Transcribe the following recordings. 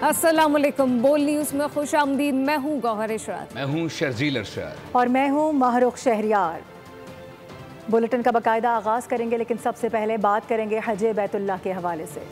अस्सलामुअलैकुम। बोल न्यूज़ में खुश आमदीद। मैं हूँ गौहर इशरात। मैं हूँ शर्जील अरशद और मैं हूँ महरुख शहरियार। बुलेटिन का बाकायदा आगाज़ करेंगे, लेकिन सबसे पहले बात करेंगे हज बैतुल्लाह के हवाले से।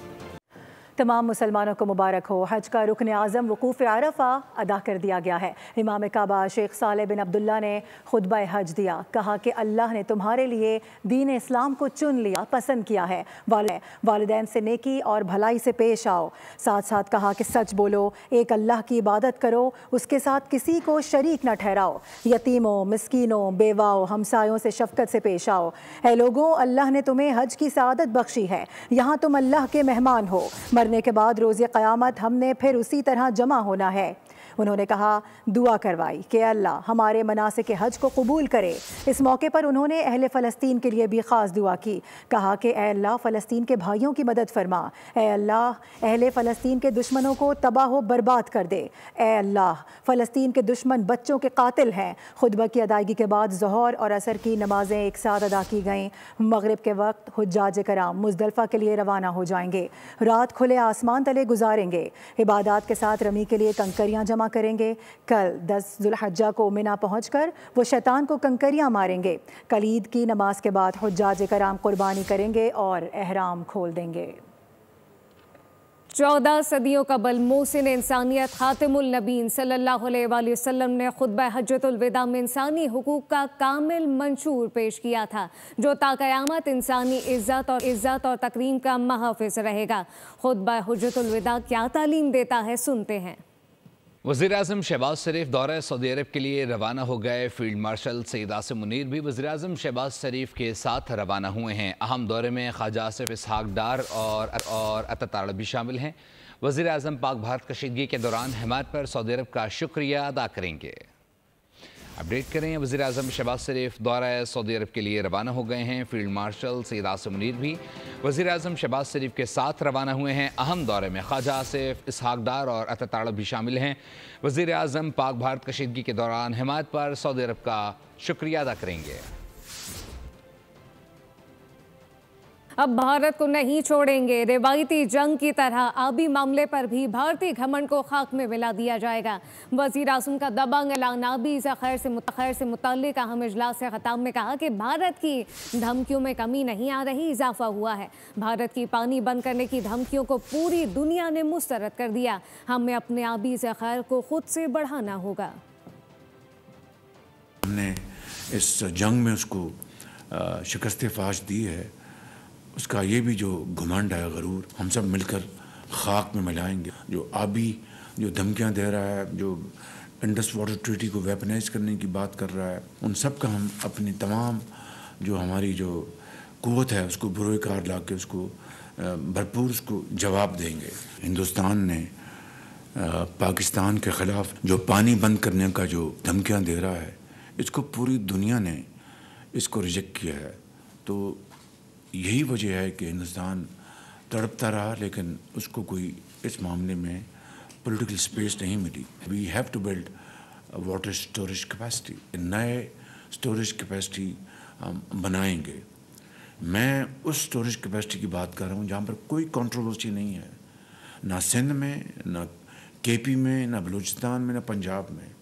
तमाम मुसलमानों को मुबारक हो। हज का रुकन आज़म वकूफ़ अरफ़ा अदा कर दिया गया है। इमाम काबा शेख सालेह बिन अब्दुल्ला ने खुतबा हज दिया। कहा कि अल्लाह ने तुम्हारे लिए दीन इस्लाम को चुन लिया, पसंद किया है। वालिदैन से नेकी और भलाई से पेश आओ। साथ साथ कहा कि सच बोलो, एक अल्लाह की इबादत करो, उसके साथ किसी को शरीक न ठहराओ। यतीमों, मिस्कीनों, बेवाओं, हमसायों से शफ़क़त से पेश आओ। ऐ लोगों, अल्लाह ने तुम्हें हज की सआदत बख्शी है। यहाँ तुम अल्लाह के मेहमान हो। मरने के बाद रोज़े क़यामत हमने फिर उसी तरह जमा होना है। उन्होंने कहा, दुआ करवाई कि अल्लाह हमारे मनासिक हज को कबूल करे। इस मौके पर उन्होंने अहले फ़लस्तीन के लिए भी ख़ास दुआ की। कहा कि ऐ अल्लाह फ़लस्तीन के भाइयों की मदद फरमा। ऐ अल्लाह अहले फ़लस्तीन के दुश्मनों को तबाह व बर्बाद कर दे। ऐ अल्लाह फ़लस्तीन के दुश्मन बच्चों के कातिल हैं। खुतबा की अदायगी के बाद ज़ोहर और असर की नमाज़ें एक साथ अदा की गईं। मगरिब के वक्त हुज्जाज कराम मुज़दलिफ़ा के लिए रवाना हो जाएंगे। रात खुले आसमान तले गुजारेंगे। इबादत के साथ रमी के लिए कंकरियाँ जमा करेंगे। कल 10 ज़ुल्हज्जा को मिना पहुंचकर वो शैतान को कंकरियां मारेंगे। कल ईद की नमाज के बाद हुज्जाज कराम कुर्बानी करेंगे और एहराम खोल देंगे। 14 सदियों कबल मोहसिन इंसानियत खातिमुल नबीन सल्लल्लाहु अलैहि वसल्लम ने खुतबा हज्जतुल विदा में इंसानी हुकूक का कामिल मंशूर पेश किया था, जो ता क़यामत इंसानी इज़्ज़त और तकरीम का महफ़िज़ रहेगा। खुतबा हज्जतुल विदा क्या तालीम देता है, सुनते हैं। वज़ीर-ए-आज़म शहबाज शरीफ दौरा सऊदी अरब के लिए रवाना हो गए। फील्ड मार्शल सईद आसिम मुनीर भी वज़ीर-ए-आज़म शहबाज शरीफ के साथ रवाना हुए हैं। अहम दौरे में ख्वाजा आसिफ इसहाक डार और अता भी शामिल हैं। वज़ीर-ए-आज़म पाक भारत कशीदगी के दौरान हिमायत पर सऊदी अरब का शुक्रिया अदा करेंगे। अपडेट करें, वज़ीर-ए-आज़म शहबाज शरीफ दौरा सऊदी अरब के लिए रवाना हो गए हैं। फील्ड मार्शल सईद आसिम मुनीर भी वज़ीर-ए-आज़म शहबाज शरीफ के साथ रवाना हुए हैं। अहम दौरे में ख्वाजा आसिफ इसहाक डार और अता भी शामिल हैं। वज़ीर-ए-आज़म पाक भारत कशीदगी के दौरान हिमायत पर सऊदी अरब का शुक्रिया अदा करेंगे। अब भारत को नहीं छोड़ेंगे। रिवायती जंग की तरह आबी मामले पर भी भारतीय घमंड को खाक में मिला दिया जाएगा। वज़ीर आज़म का दबंग ऐलान आबी खैर से मुताल्लिक़ अहम इजलास से ख़ताब में कहा कि भारत की धमकियों में कमी नहीं आ रही, इजाफा हुआ है। भारत की पानी बंद करने की धमकियों को पूरी दुनिया ने मुस्तरद कर दिया। हमें अपने आबी खैर को खुद से बढ़ाना होगा। हमने इस जंग में उसको शिकस्त फाश दी है, उसका ये भी जो घमंड है, गरूर, हम सब मिलकर खाक में मिलाएंगे। जो आबी जो धमकियां दे रहा है, जो इंडस वाटर ट्रीटी को वेपनाइज करने की बात कर रहा है, उन सब का हम अपनी तमाम जो हमारी जो कुव्वत है उसको बुरोकार ला के उसको भरपूर उसको जवाब देंगे। हिंदुस्तान ने पाकिस्तान के ख़िलाफ़ जो पानी बंद करने का जो धमकियां दे रहा है, इसको पूरी दुनिया ने इसको रिजेक्ट किया है। तो यही वजह है कि हिंदुस्तान तड़पता रहा, लेकिन उसको कोई इस मामले में पॉलिटिकल स्पेस नहीं मिली। We have to build water storage capacity, नए स्टोरेज कैपेसिटी हम बनाएंगे। मैं उस स्टोरेज कैपेसिटी की बात कर रहा हूँ जहाँ पर कोई कंट्रोवर्सी नहीं है, ना सिंध में, ना केपी में, ना बलूचिस्तान में, ना पंजाब में।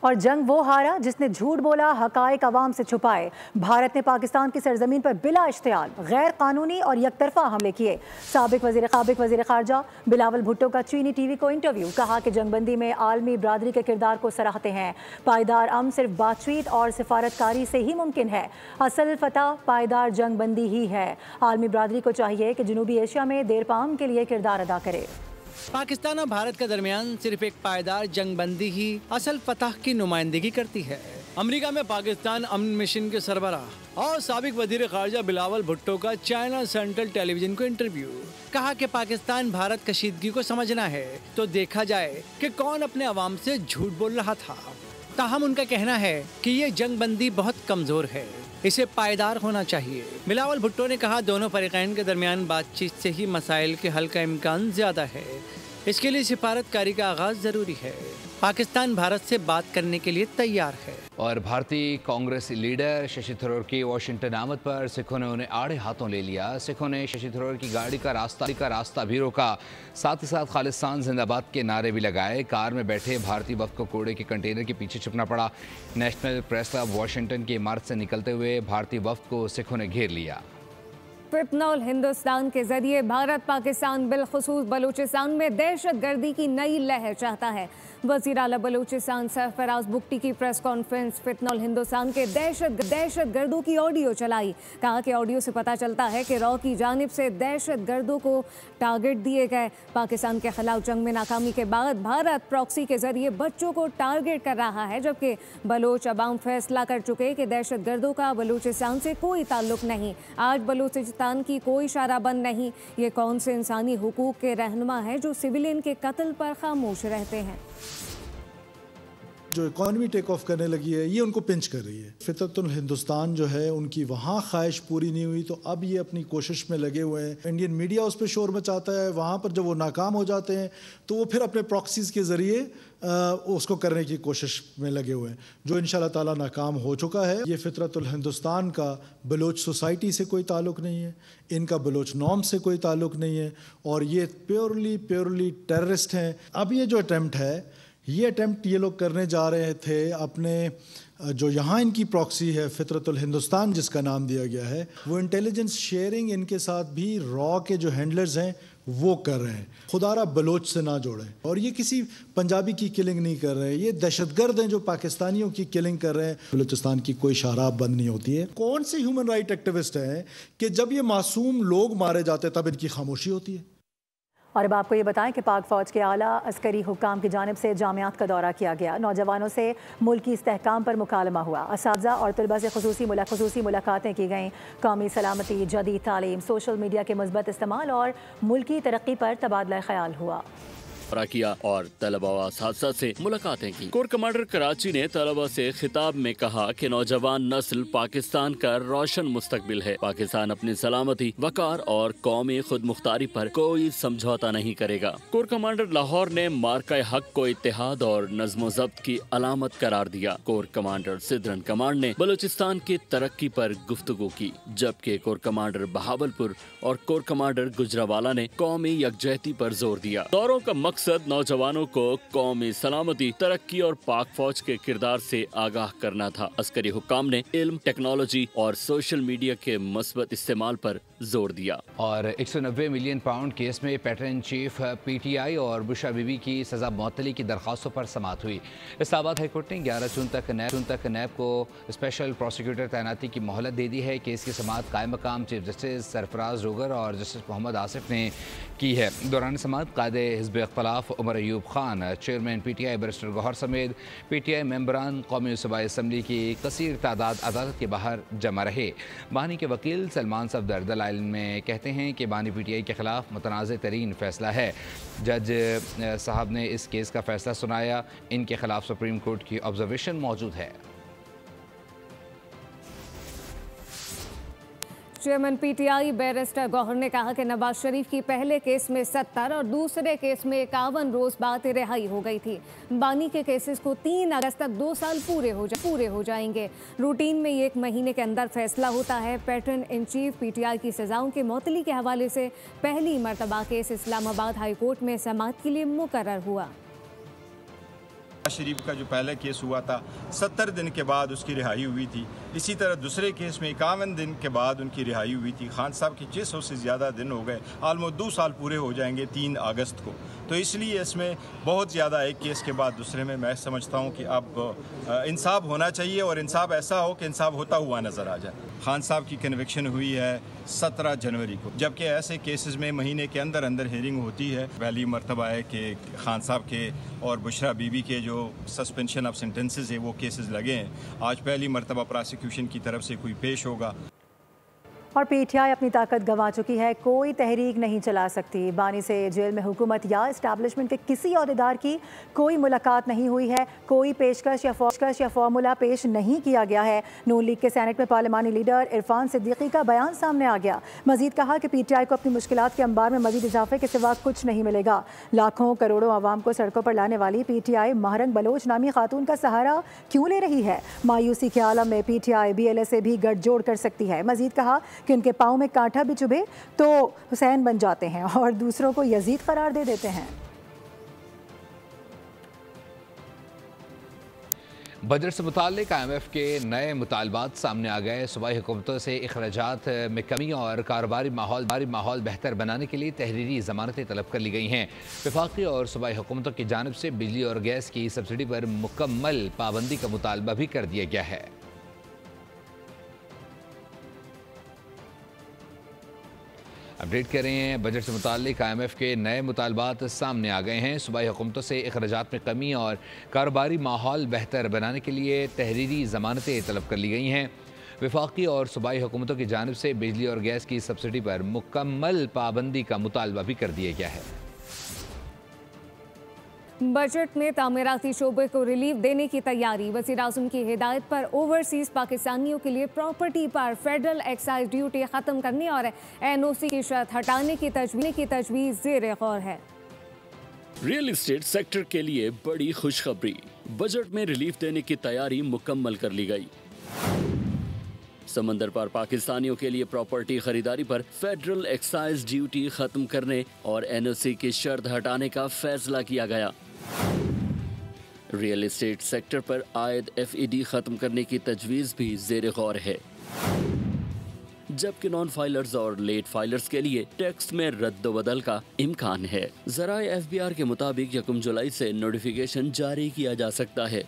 और जंग वो हारा जिसने झूठ बोला, हकायक अवाम से छुपाए। भारत ने पाकिस्तान की सरजमीन पर बिला इश्तियाल गैर कानूनी और यकतरफा हमले किए। साबिक वज़ीर ख़ारजा बिलावल भुट्टो का चीनी टीवी को इंटरव्यू। कहा कि जंगबंदी में आलमी बरादरी के किरदार को सराहते हैं। पायदार अमन सिर्फ बातचीत और सिफारतकारी से ही मुमकिन है। असल फतह पायदार जंगबंदी ही है। आलमी बरादरी को चाहिए कि जनूबी एशिया में देरपाम के लिए किरदार अदा करे। पाकिस्तान और भारत के दरमियान सिर्फ एक पायदार जंगबंदी ही असल फतह की नुमाइंदगी करती है। अमेरिका में पाकिस्तान अमन मिशन के सरबराह और साबिक वजीर खारजा बिलावल भुट्टो का चाइना सेंट्रल टेलीविजन को इंटरव्यू। कहा कि पाकिस्तान भारत कशीदगी को समझना है तो देखा जाए कि कौन अपने अवाम से झूठ बोल रहा था। ताहम उनका कहना है कि ये जंगबंदी बहुत कमजोर है, इसे पायदार होना चाहिए। बिलावल भुट्टो ने कहा, दोनों फरीकैन के दरमियान बातचीत से ही मसाइल के हल का इम्कान ज्यादा है। इसके लिए सिफारतकारी का आगाज जरूरी है। पाकिस्तान भारत से बात करने के लिए तैयार है। और भारतीय कांग्रेस लीडर शशि थरूर की वाशिंगटन आमद पर सिखों ने उन्हें आड़े हाथों ले लिया। सिखों ने शशि थरूर की गाड़ी का रास्ता भी रोका, साथ ही साथ खालिस्तान जिंदाबाद के नारे भी लगाए। कार में बैठे भारतीय वफ्द को कूड़े के कंटेनर के पीछे छुपना पड़ा। नेशनल प्रेस क्लब वाशिंगटन की इमारत से निकलते हुए भारतीय वफ्द को सिखों ने घेर लिया। फितनल हिंदुस्तान के जरिए भारत पाकिस्तान बिलखुसूस बलूचिस्तान में दहशतगर्दी की नई लहर चाहता है। वज़ीर आला बलूचिस्तान सरफराज बुगटी की प्रेस कॉन्फ्रेंस फितनल हिंदुस्तान के दहशतगर्दों की ऑडियो चलाई। कहा कि ऑडियो से पता चलता है कि रॉ की जानिब से दहशतगर्दों को टारगेट दिए गए। पाकिस्तान के खिलाफ जंग में नाकामी के बाद भारत प्रॉक्सी के जरिए बच्चों को टारगेट कर रहा है, जबकि बलोच अवाम फैसला कर चुके कि दहशतगर्दों का बलूचिस्तान से कोई ताल्लुक नहीं। आज बलूचिस्तान की कोई शराबंद नहीं। ये कौन से इंसानी हुकूक के रहनुमा है जो सिविलियन के कत्ल पर खामोश रहते हैं। जो इकॉनमी टेक ऑफ करने लगी है ये उनको पिंच कर रही है। फितरतुल हिंदुस्तान जो है उनकी वहाँ ख्वाहिश पूरी नहीं हुई तो अब ये अपनी कोशिश में लगे हुए हैं। इंडियन मीडिया उस पर शोर मचाता है, वहाँ पर जब वो नाकाम हो जाते हैं तो वो फिर अपने प्रॉक्सीज के ज़रिए उसको करने की कोशिश में लगे हुए हैं, जो इंशाल्लाह ताला नाकाम हो चुका है। ये फितरतुल हिंदुस्तान का बलोच सोसाइटी से कोई ताल्लुक़ नहीं है, इनका बलोच नॉर्म से कोई ताल्लुक़ नहीं है और ये प्योरली टेररिस्ट हैं। अब ये जो अटैम्प्ट है ये लोग करने जा रहे थे अपने जो यहाँ इनकी प्रॉक्सी है फितरतुल हिंदुस्तान जिसका नाम दिया गया है, वो इंटेलिजेंस शेयरिंग इनके साथ भी रॉ के जो हैंडलर्स हैं वो कर रहे हैं। खुदारा बलोच से ना जोड़ें। और ये किसी पंजाबी की किलिंग नहीं कर रहे हैं, ये दहशतगर्द हैं जो पाकिस्तानियों की किलिंग कर रहे हैं। बलूचिस्तान की कोई शराब बंद नहीं होती है। कौन से ह्यूमन राइट एक्टिविस्ट हैं कि जब ये मासूम लोग मारे जाते तब इनकी खामोशी होती है। और अब आपको ये बताएं कि पाक फ़ौज के आला अस्करी हुक्काम की जानिब से जामियात का दौरा किया गया। नौजवानों से मुल्की इस्तेहकाम पर मुकालमा हुआ। असातिज़ा और तलबा से खुसूसी मुलाकातें की गईं। कौमी सलामती, जदीद तालीम, सोशल मीडिया के मुस्बत इस्तेमाल और मुल्की तरक्की पर तबादला ख्याल हुआ किया और तलबा व असातिज़ा से मुलाकातें की। कोर कमांडर कराची ने तलबा से खिताब में कहा कि नौजवान नस्ल पाकिस्तान का रोशन मुस्तकबिल है। पाकिस्तान अपनी सलामती, वकार और कौमी खुद मुख्तारी पर कोई समझौता नहीं करेगा। कोर कमांडर लाहौर ने मार्का हक को इत्तेहाद और नज़्म ज़ब्त की अलामत करार दिया। कोर कमांडर सिद्रन कमांड ने बलूचिस्तान की तरक्की पर गुफ्तगू की, जबकि कोर कमांडर बहावलपुर और कोर कमांडर गुजरावाला ने कौमी यकजहती पर जोर दिया। दौरों का मकसद नौजवानों को कौमी सलामती, तरक्की और पाक फौज के किरदार से आगाह करना था। अस्करी हुक्काम ने इल्म, टेक्नोलॉजी और सोशल मीडिया के मुस्बत इस्तेमाल पर जोर दिया। और 190 मिलियन पाउंड केस में पैटर्न चीफ PTI और बुशरा बीबी की सजा मअतली की दरख्वास्तों पर समाअत हुई। इस्लामाबाद हाईकोर्ट ने 11 जून तक नैब को स्पेशल प्रोसिक्यूटर तैनाती की मोहलत दे दी है। केस की समाअत कायम मकाम चीफ जस्टिस सरफराज रोगर और जस्टिस मोहम्मद आसिफ ने की है। दौरान समाअत कायदे हिज़्ब इख्तिलाफ Umar Ayub Khan, chairman PTI barrister Gohar समेत PTI मेंबरान कौमी सूबाई असम्बली की कसीर तादाद अदालत के बाहर जमा रहे। बानी के वकील सलमान सफदर दलाइल में कहते हैं कि बानी PTI के खिलाफ मुतनाज़ तरीन फैसला है। जज साहब ने इस केस का फैसला सुनाया। इनके खिलाफ सुप्रीम कोर्ट की ऑब्जर्वेशन मौजूद है। चेयरमैन PTI बैरिस्टर गौहर ने कहा कि नवाज शरीफ की पहले केस में 70 और दूसरे केस में 51 रोज बाद रिहाई हो गई थी। बानी के केसेस को 3 अगस्त तक 2 साल पूरे हो जाएंगे। रूटीन में 1 महीने के अंदर फैसला होता है। पैटर्न इन चीफ PTI की सजाओं के मअतली के हवाले से पहली मरतबा केस इस्लामाबाद हाई कोर्ट में समाअत के लिए मुकर्रर हुआ। शरीफ का जो पहला केस हुआ था 70 दिन के बाद उसकी रिहाई हुई थी। इसी तरह दूसरे केस में 51 दिन के बाद उनकी रिहाई हुई थी। खान साहब के 600 से ज़्यादा दिन हो गए, ऑलमोस्ट 2 साल पूरे हो जाएंगे 3 अगस्त को। तो इसलिए इसमें बहुत ज़्यादा एक केस के बाद दूसरे में मैं समझता हूँ कि अब इंसाफ होना चाहिए और इंसाफ ऐसा हो कि इंसाफ होता हुआ नज़र आ जाए। खान साहब की कन्विक्शन हुई है 17 जनवरी को, जबकि ऐसे केसेस में महीने के अंदर अंदर हियरिंग होती है। पहली मरतबा है कि खान साहब के और बुशरा बीबी के जो सस्पेंशन ऑफ सेंटेंसेस है वो केसेस लगे हैं। आज पहली मरतबा प्रोसिक्यूशन की तरफ से कोई पेश होगा। और पीटीआई अपनी ताकत गंवा चुकी है, कोई तहरीक नहीं चला सकती। बानी से जेल में हुकूमत या इस्टेब्लिशमेंट के किसी अहदेदार की कोई मुलाकात नहीं हुई है, कोई पेशकश या फार्मूला पेश नहीं किया गया है। नून लीग के सेनेट में पार्लिमानी लीडर इरफान सिद्दीकी का बयान सामने आ गया। मजीद कहा कि पीटीआई को अपनी मुश्किलात के अंबार में मजीद इजाफे के सिवा कुछ नहीं मिलेगा। लाखों करोड़ों आवाम को सड़कों पर लाने वाली पीटीआई महरंग बलोच नामी खातून का सहारा क्यों ले रही है? मायूसी के आलम में पीटीआई बीएलए से भी गठजोड़ कर सकती है। मजीद कहा कि उनके पाँव में कांटा भी चुभे तो हुसैन बन जाते हैं और दूसरों को यजीद करार दे देते हैं। बजट से मुताल्लिक IMF के नए मुतालबात सामने आ गए। सूबाई हुकूमतों से अखराजात में कमी और कारोबारी माहौल बेहतर बनाने के लिए तहरीरी ज़मानतें तलब कर ली गई हैं। वफाकी और सूबाई हुकूमतों की जानिब से बिजली और गैस की सब्सिडी पर मुकम्मल पाबंदी का मुतालबा भी कर दिया गया है। अपडेट कर रहे हैं, बजट से मुताल्लिक IMF के नए मुतालबात सामने आ गए हैं। सूबाई हुकूमतों से अखराजात में कमी और कारोबारी माहौल बेहतर बनाने के लिए तहरीरी ज़मानतें तलब कर ली गई हैं। वफाकी और सूबाई हुकूमतों की जानिब से बिजली और गैस की सब्सिडी पर मुकम्मल पाबंदी का मुतालबा भी कर दिया गया है। बजट में तामीराती शोबे को रिलीफ देने की तैयारी। वज़ीर-ए-आज़म की हिदायत पर ओवरसीज पाकिस्तानियों के लिए प्रॉपर्टी पर फेडरल एक्साइज ड्यूटी ख़त्म करने और NOC की शर्त हटाने की तजवीज़ ज़ेर गौर है। रियल एस्टेट सेक्टर के लिए बड़ी खुशखबरी, बजट में रिलीफ देने की तैयारी मुकम्मल कर ली गई। समंदर पार पाकिस्तानियों के लिए प्रॉपर्टी खरीदारी पर फेडरल एक्साइज ड्यूटी खत्म करने और NOC की शर्त हटाने का फैसला किया गया। रियल एस्टेट सेक्टर पर आयद FED खत्म करने की तजवीज़ भी ज़ेर गौर है, जबकि नॉन फाइलर्स और लेट फाइलर्स के लिए टैक्स में रद्द-बदल का इम्कान है। ज़राए FBR के मुताबिक 1 जुलाई से नोटिफिकेशन जारी किया जा सकता है।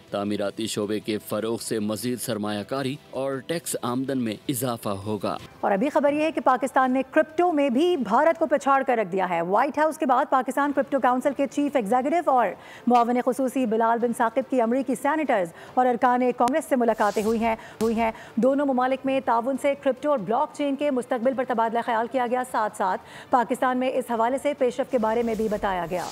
तामीराती शोबे के फरोग से मजीद सरमायाकारी और टैक्स आमदन में इजाफा होगा। और अभी खबर यह है कि पाकिस्तान ने क्रिप्टो में भी भारत को पछाड़ कर रख दिया है। व्हाइट हाउस के बाद पाकिस्तान क्रिप्टो काउंसिल के चीफ एग्जीक्यूटिव और मुआविन खुसूसी बिलाल बिन साकिब की अमरीकी सैनेटर्स और अरकान कांग्रेस से मुलाकातें हुई हैं। दोनों ममालिक में ताउन से क्रिप्टो और ब्लॉकचेन के मुस्तकबिल पर तबादला ख्याल किया गया। साथ साथ पाकिस्तान में इस हवाले से पेशरफ के बारे में भी बताया गया।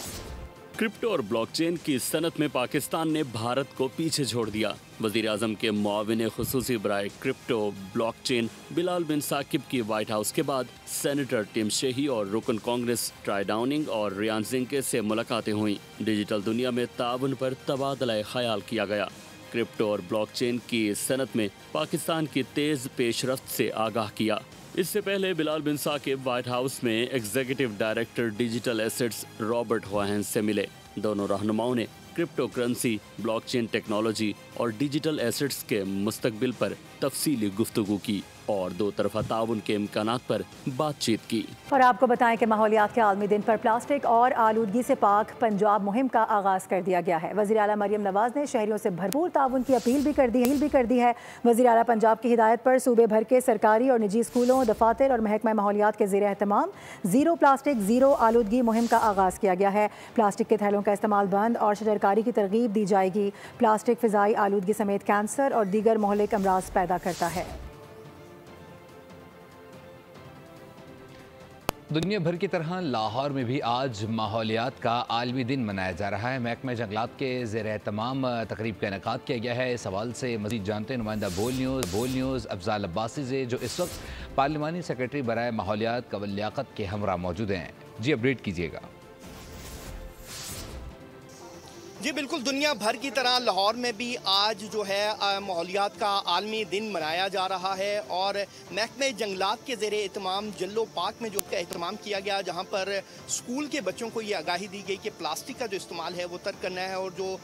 क्रिप्टो और ब्लॉकचेन की सनत में पाकिस्तान ने भारत को पीछे छोड़ दिया। वज़ीर-ए-आज़म के मुआविन खुसूसी बराए क्रिप्टो ब्लॉकचेन बिलाल बिन साकिब की व्हाइट हाउस के बाद सेनेटर टिम शेही और रुकन कांग्रेस ट्राई डाउनिंग और रियान जिंके से मुलाकातें हुई। डिजिटल दुनिया में ताउन पर तबादला ख्याल किया गया। क्रिप्टो और ब्लॉकचेन की सनत में पाकिस्तान की तेज पेशरफ्त से आगाह किया। इससे पहले बिलाल बिन साकिब व्हाइट हाउस में executive director digital assets Robert होहेन से मिले। दोनों रहनुमाओं ने क्रिप्टो करेंसी, ब्लॉकचेन टेक्नोलॉजी और डिजिटल एसेट्स के मुस्तकबिल पर तफसीली गुफ्तगू की और दो तरफा ताउन के इम्कानात पर बातचीत की। और आपको बताएं कि माहौलियात के आलमी दिन पर प्लास्टिक और आलूदगी से पाक पंजाब मुहिम का आगाज़ कर दिया गया है। वज़ीर आला मरियम नवाज ने शहरियों से भरपूर ताउन की अपील भी कर दी है। वज़ीर आला पंजाब की हिदायत पर सूबे भर के सरकारी और निजी स्कूलों, दफातर और महकमा माहौलियात के ज़ेर एहतमाम ज़ीरो प्लास्टिक ज़ीरो आलूदगी मुहिम का आगाज़ किया गया है। प्लास्टिक के थैलों का इस्तेमाल बंद और शजरकारी की तरगीब दी जाएगी। प्लास्टिक फ़िज़ाई आलूदगी समेत कैंसर और दीगर मोहलिक अमराज पैदा करता है। दुनिया भर की तरह लाहौर में भी आज माहौलियात का आलमी दिन मनाया जा रहा है। महकमा जंगलात के ज़ेर एहतमाम तकरीब का इनेकाद किया गया है। इस हवाले से मज़ीद जानते हैं नुमाइंदा बोल न्यूज़ अफजाल अब्बासी से, जो इस वक्त पार्लिमानी सेक्रेटरी बराए माहौलियात कवल लियाकत के हमरा मौजूद हैं। जी अपडेट कीजिएगा। जी बिल्कुल, दुनिया भर की तरह लाहौर में भी आज जो है माहौलियात का आलमी दिन मनाया जा रहा है और महकमे जंगलात के ज़ेरे एहतमाम जल्लो पार्क में जो एहतमाम किया गया, जहां पर स्कूल के बच्चों को ये आगाही दी गई कि प्लास्टिक का जो इस्तेमाल है वो तर्क करना है। और जो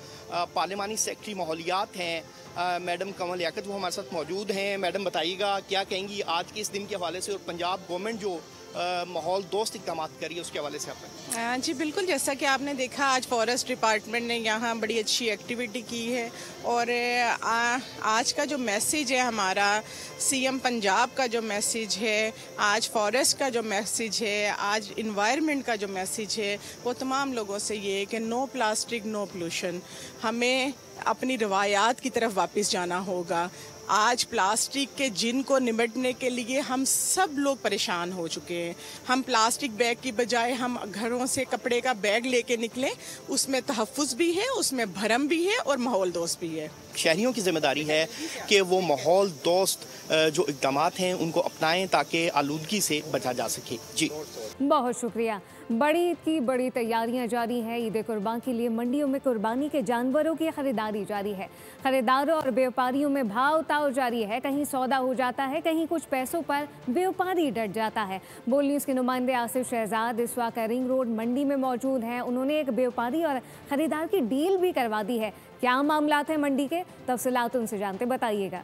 पार्लिमानी सेक्रेटरी माहौलियात हैं मैडम कमल लियाकत, वो हमारे साथ मौजूद हैं। मैडम बताइएगा क्या कहेंगी आज के इस दिन के हवाले से और पंजाब गवर्नमेंट जो माहौल दोस्त इक़दाम कर रही है उसके हवाले से आपने? जी बिल्कुल, जैसा कि आपने देखा आज फॉरेस्ट डिपार्टमेंट ने यहाँ बड़ी अच्छी एक्टिविटी की है और आज का जो मैसेज है हमारा सीएम पंजाब का जो मैसेज है, आज फॉरेस्ट का जो मैसेज है, आज इन्वायरमेंट का जो मैसेज है, वो तमाम लोगों से ये है कि नो प्लास्टिक नो पोल्यूशन। हमें अपनी रवायात की तरफ वापस जाना होगा। आज प्लास्टिक के जिन को निपटने के लिए हम सब लोग परेशान हो चुके हैं। हम प्लास्टिक बैग की बजाय हम घरों से कपड़े का बैग लेके निकलें, उसमें तहफ़्फ़ुज़ भी है, उसमें भरम भी है और माहौल दोस्त भी है। शहरियों की जिम्मेदारी है कि वो माहौल दोस्त जो इक़दाम हैं उनको अपनाएं ताकि आलूदगी से बचा जा सके। जी बहुत शुक्रिया। बड़ी ईद की बड़ी तैयारियां जारी है। ईद कुर्बान के लिए मंडियों में कुर्बानी के जानवरों की खरीदारी जारी है। खरीदारों और व्यापारियों में भाव ताव जारी है। कहीं सौदा हो जाता है, कहीं कुछ पैसों पर व्यापारी डट जाता है। बोल न्यूज़ के नुमाइंदे आसिफ शहजाद इस वक्त रिंग रोड मंडी में मौजूद हैं। उन्होंने एक व्यापारी और खरीदार की डील भी करवा दी है। क्या मामलात हैं मंडी के, तफसीलात उनसे जानते, बताइएगा।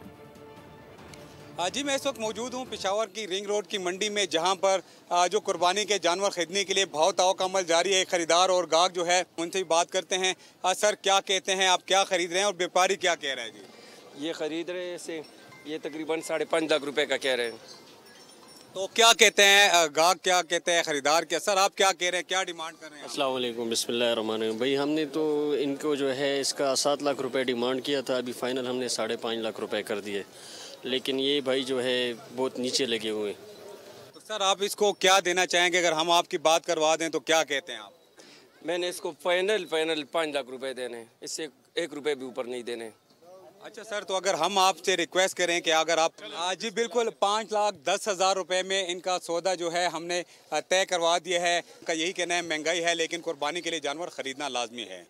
जी, मैं इस वक्त मौजूद हूँ पेशावर की रिंग रोड की मंडी में, जहाँ पर जो कुर्बानी के जानवर खरीदने के लिए भाव ताव का अमल जारी है। खरीदार और गाहक जो है उनसे भी बात करते हैं। सर, क्या कहते हैं, आप क्या खरीद रहे हैं और व्यापारी क्या कह रहे हैं? जी, ये खरीद रहे हैं, ये तकरीबन 5.5 लाख रुपए का कह रहे हैं। तो क्या कहते हैं गाहक, क्या कहते हैं खरीदार? क्या सर आप क्या कह रहे हैं, क्या डिमांड कर रहे हैं? अस्सलाम वालेकुम, बिस्मिल्लाहिर्रहमानिर्रहीम। भाई, हमने तो इनको जो है इसका 7 लाख रुपए डिमांड किया था। अभी फ़ाइनल हमने 5.5 लाख रुपए कर दिए, लेकिन ये भाई जो है बहुत नीचे लगे हुए। तो सर आप इसको क्या देना चाहेंगे? अगर हम आपकी बात करवा दें तो क्या कहते हैं आप? मैंने इसको फाइनल 5 लाख रुपए देने, इससे 1 रुपये भी ऊपर नहीं देने। अच्छा सर, तो अगर हम आपसे रिक्वेस्ट करें कि अगर आप जी बिल्कुल 5,10,000 रुपए में इनका सौदा जो है हमने तय करवा दिया है। का यही कहना है, महंगाई है लेकिन कुर्बानी के लिए जानवर खरीदना लाजमी है।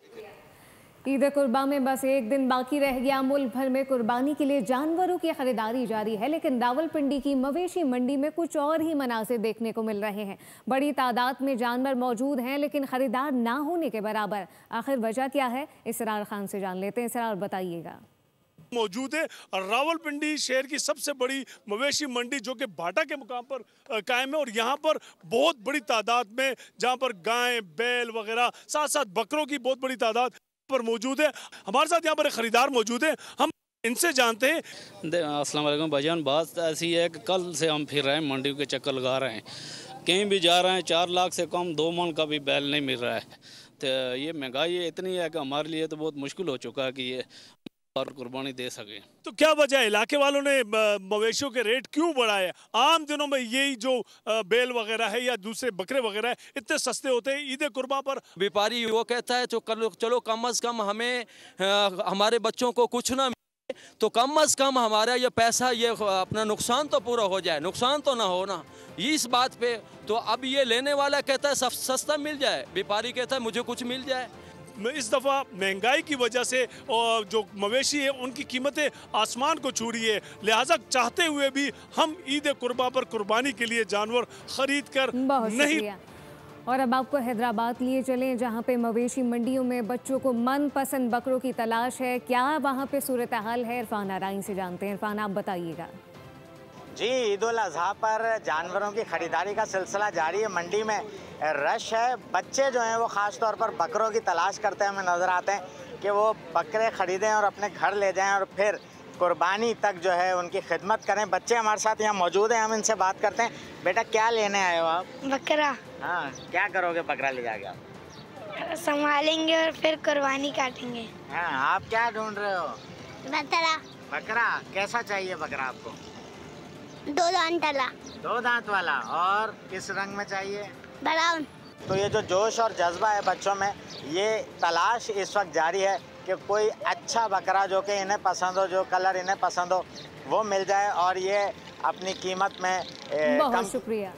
ईद कुर्बान में बस एक दिन बाकी रह गया। मुल्क भर में कुर्बानी के लिए जानवरों की खरीदारी जारी है, लेकिन रावलपिंडी की मवेशी मंडी में कुछ और ही मनासिर देखने को मिल रहे हैं। बड़ी तादाद में जानवर मौजूद हैं, लेकिन खरीदार ना होने के बराबर। आखिर वजह क्या है, इसरार खान से जान लेते हैं। इसरार, बताइएगा। मौजूद है और रावलपिंडी शहर की सबसे बड़ी मवेशी मंडी जो कि भाटा के मुकाम पर कायम है, और यहाँ पर बहुत बड़ी तादाद में जहाँ पर गाय, बैल वगैरह, साथ साथ बकरों की बहुत बड़ी तादाद पर मौजूद है। हमारे साथ यहाँ पर एक खरीदार मौजूद है, हम इनसे जानते हैं। अस्सलाम वालेकुम भाईजान, बात ऐसी है कि कल से हम फिर रहे हैं, मंडी के चक्कर लगा रहे हैं, कहीं भी जा रहे हैं। 4 लाख से कम 2 मन का भी बैल नहीं मिल रहा है। तो ये महंगाई इतनी है कि हमारे लिए तो बहुत मुश्किल हो चुका है कि ये और कुर्बानी दे सके। तो क्या वजह है, इलाके वालों ने मवेशियों के रेट क्यों बढ़ाए? आम दिनों में यही जो बैल वगैरह है या दूसरे बकरे वगैरह है इतने सस्ते होते हैं, ईद कुर्बान पर व्यापारी वो कहता है तो चलो कम अज़ कम हमें हमारे बच्चों को कुछ ना मिले, तो कम अज़ कम हमारा ये पैसा, ये अपना नुकसान तो पूरा हो जाए, नुकसान तो ना हो ना, इस बात पे। तो अब ये लेने वाला कहता है सस्ता मिल जाए, व्यापारी कहता है मुझे कुछ मिल जाए। इस दफ़ा महंगाई की वजह से और जो मवेशी है उनकी कीमतें आसमान को छू रही है, लिहाजा चाहते हुए भी हम ईद कुर्बान पर कुर्बानी के लिए जानवर खरीद कर नहीं। और अब आपको हैदराबाद लिए चलें, जहां पे मवेशी मंडियों में बच्चों को मनपसंद बकरों की तलाश है। क्या वहां पे सूरत हाल है, इरफान आराइन से जानते हैं। इरफान, आप बताइएगा। जी, ईद उल अज़हा पर जानवरों की ख़रीदारी का सिलसिला जारी है। मंडी में रश है। बच्चे जो हैं वो ख़ास तौर पर बकरों की तलाश करते हैं, हमें नज़र आते हैं कि वो बकरे ख़रीदें और अपने घर ले जाएं और फिर कुर्बानी तक जो है उनकी खिदमत करें। बच्चे हमारे साथ यहाँ मौजूद हैं, हम इनसे बात करते हैं। बेटा, क्या लेने आए हो आप? बकरा। हाँ, क्या करोगे बकरा ले जाके आप? संभालेंगे और फिर कुर्बानी काटेंगे। हाँ, आप क्या ढूंढ रहे हो? बकरा। बकरा कैसा चाहिए बकरा आपको? 2 दांत वाला। 2 दांत वाला। और किस रंग में चाहिए? ब्राउन। तो ये जो जोश और जज्बा है बच्चों में, ये तलाश इस वक्त जारी है कि कोई अच्छा बकरा जो कि इन्हें पसंद हो, जो कलर इन्हें पसंद हो, वो मिल जाए और ये अपनी कीमत में बहुत शुक्रिया।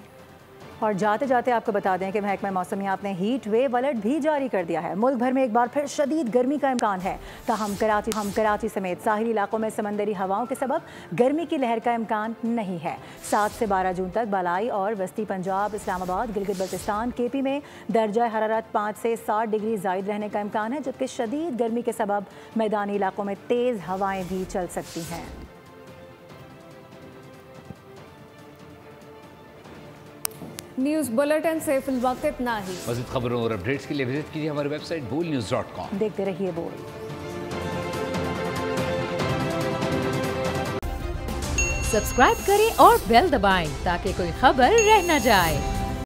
और जाते जाते आपको बता दें कि महकमा मौसमियात ने हीट वेव अलर्ट भी जारी कर दिया है। मुल्क भर में एक बार फिर शदीद गर्मी का इम्कान है। ताहम कराची समेत साहिली इलाकों में समंदरी हवाओं के सबब गर्मी की लहर का इम्कान नहीं है। 7 से 12 जून तक बालाई और वस्ती पंजाब, इस्लामाबाद, गिलगित बल्तिस्तान, KP में दर्जा हरारत 5 से 7 डिग्री ज़ायद रहने का इम्कान है, जबकि शदीद गर्मी के सबब मैदानी इलाकों में तेज़ हवाएँ भी चल सकती हैं। न्यूज़ बुलेटिन से फिलवक्त इतना ही। मज़ीद खबरों और अपडेट्स के लिए विजिट कीजिए हमारी वेबसाइट boolnews.com। देखते रहिए बोल। सब्सक्राइब करें और बेल दबाएं ताकि कोई खबर रह न जाए।